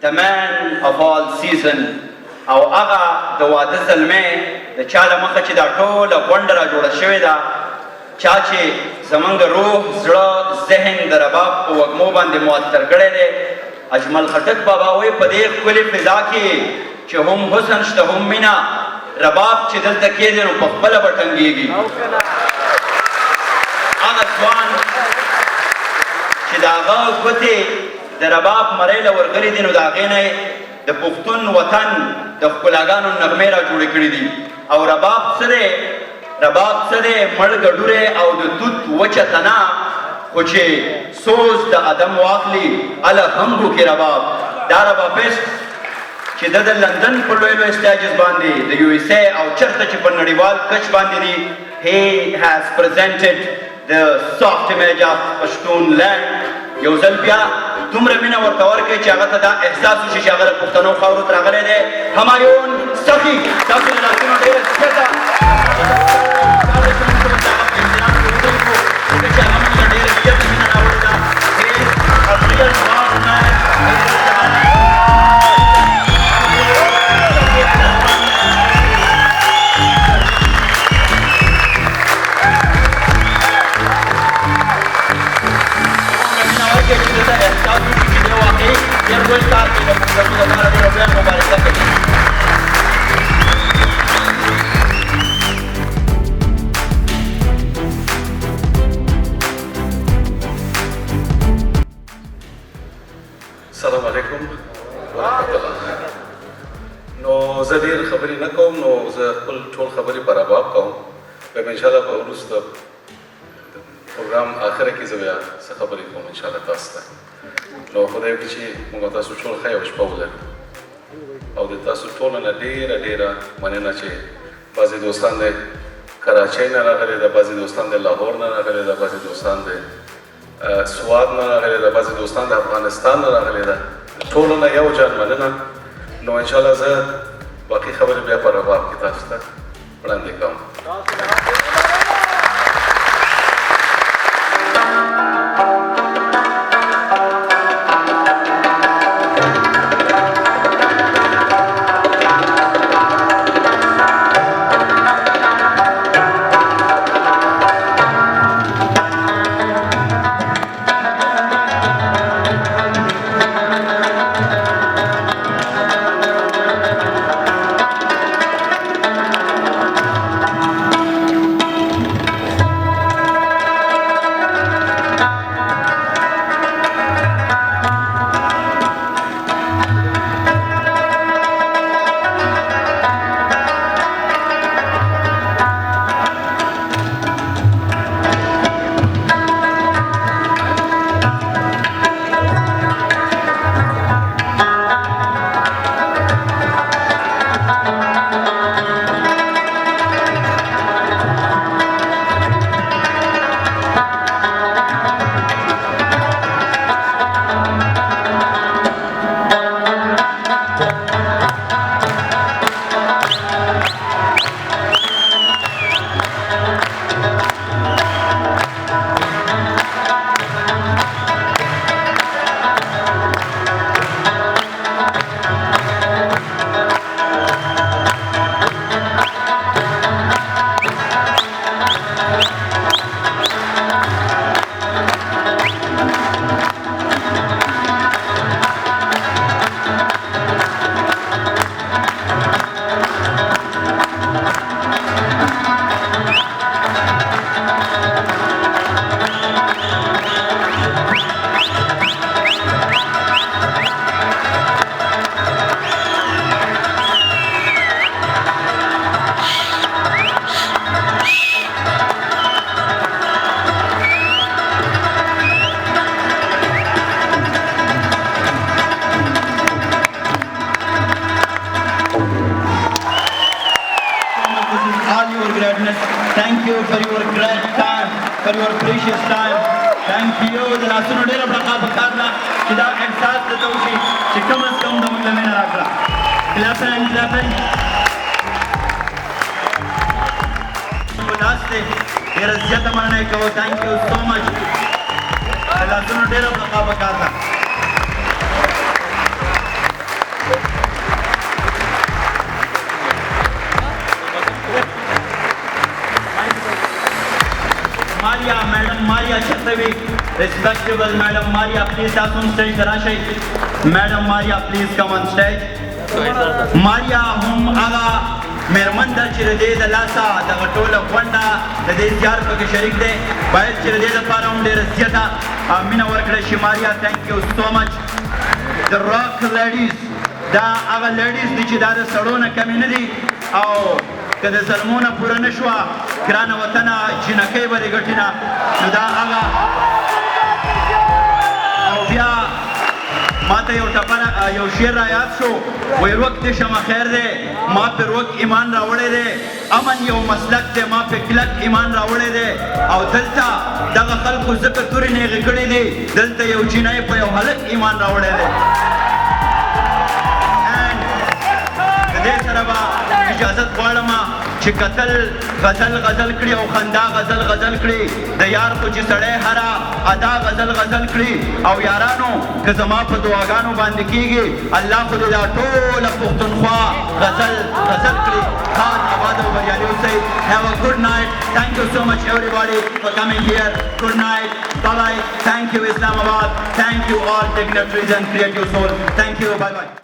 the man of all season او هغه د واده زلمی د چا له مخه چې دا ټوله غونډه را جوړه شوې ده چا چې زمونږ روح زړه ذهن د رباب په وږمو باندې معطر کړی دی اجمل خټک بابا وایي په دې ښکلې فضا کې چې هم حسن شته هم مینه رباب چې دلته کېږي نو په خپله به ټنګېږي هغه ځوان چې د هغه ګوتې د رباب مرۍ له ورغلي دي نو د هغې نه د پښتون وطن د ښکلاګانو نغمې را جوړې کړي دي او رباب څه دی رباب څه دی مړ ګډوری او د توت وچه تنه خو چې سوز د ادم واخلي هله هم ګوکې رباب دا ربابیست چې د لندن په لوی لوی سټیجز باندې د یو اس ای او چرته چې په نړیوال کچ باندې دي he has presented the soft image of پښتون land یو ځل بیا دومره مینه ورته ورکړئ چې هغه ته دا احساس وشي چې هغه د پښتنو خاورو ته راغلی دی همایون سخي تاسو د لاسونو ډېره زیاته السلام علیکم ورحمۃ الله. نو زه ډېر خبرې نه کوم نو زه خپل ټول خبرې په رباب کوم بیا به انشاءالله به وروسته پروګرام آخره کې زه بیا څه خبرې کوم انشاءالله تاسو ته نو خدای وکړي چې موږ تاسو ټول ښه یوه شپه ولرو او د تاسو ټولو نه ډېره ډېره مننه چې بعضې دوستان د کراچۍ نه راغلي ده بعضې دوستان د لاهور نه راغلي ده بعضې دوستان د سواد نه راغلی ده بعضې دوستان د افغانستان نه راغلی ده ټولو نه یو جان مننه نو انشاءالله زه باقي خبرې بیا په رباب کې تاسو ته وړاندې کوم Thank you for your great time, for your precious time. Thank you. د لاسونو ډېره برخه پکار ده چې دا احساس درته وشي چې کم از کم د موږ له مینه راکړه. Clapping. لاس دی ډېره زیاته مننه یې کوو. Thank you so much. د لاسونو ډېره برخه پکار ده. respectable Madam Maria, please tap on stage Tarashi. Madam Maria, please come on stage. Maria هم هغه مېرمن ده چې د دې د لاسه دغه ټوله غونډه د دې زیار پکې شریک دی باید چې د دې لپاره هم ډېره زیاته مینه ورکړی شي. ماریا thank you so much. The rock ladies دا هغه لیډیز دي چې دا د سړو نه کمې نه دي او که د زلمو نه پوره نه شوه ګرانه وطنه جینکۍ به دې ګټي نه نو دا هغه او بیا ماته یو شعر را یاد شو وایي روک دې شمه خیر دی ما پې روک ایمان راوړی دی امن یو مسلک دی ما پې کلک ایمان راوړی دی او دلته دغه خلکو ځکه تورې نیغې کړي دي دلته یو جینۍ په یو هلک ایمان راوړی دی. دې سره به اجازت غواړم چې کتل غزل غزل کړي او خندا غزل غزل کړي د یار خو چې سړی هره ادا غزل غزل کړي او یارانو که زما په دعاګانو باندې کېږي الله خو دې دا ټوله پښتونخوا غزل غزل کړي. خان آباد او بریالي اوسئ. Have a good night. Thank you so much everybody for coming here. Good night. Bye bye. Thank you Islamabad. Thank you all dignitaries and creative soul. Thank you. Bye bye.